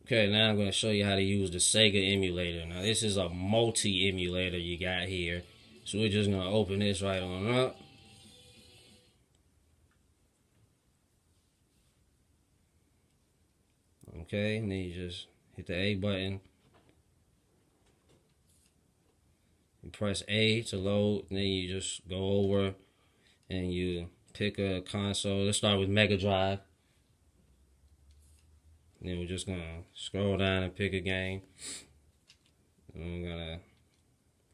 Okay, now I'm going to show you how to use the Sega emulator. Now this is a multi-emulator you got here. So we're just going to open this right on up. Okay, and then you just hit the A button. You press A to load, and then you just go over and you pick a console. Let's start with Mega Drive. And then we're just gonna scroll down and pick a game. And I'm gonna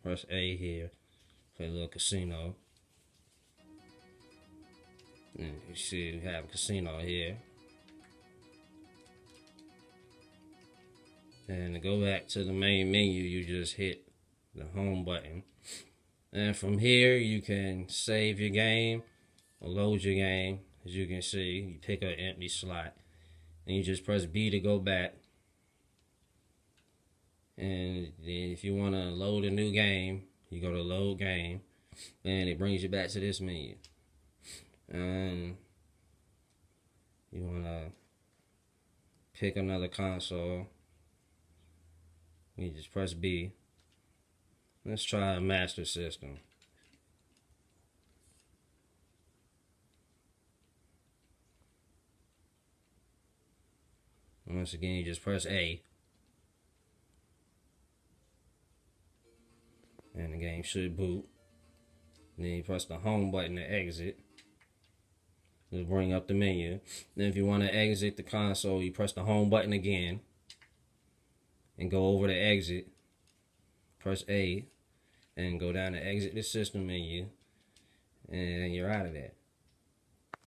press A here, play a little casino. And you see we have a casino here. And to go back to the main menu, you just hit the home button. And from here, you can save your game or load your game. As you can see, you pick an empty slot. And you just press B to go back. And then if you want to load a new game, you go to load game. And it brings you back to this menu. And you want to pick another console. You just press B. Let's try a Master System. Once again, you just press A. And the game should boot. And then you press the home button to exit. It'll bring up the menu. Then if you want to exit the console, you press the home button again. And go over to exit. Press A. And go down to exit the system menu. And you're out of there.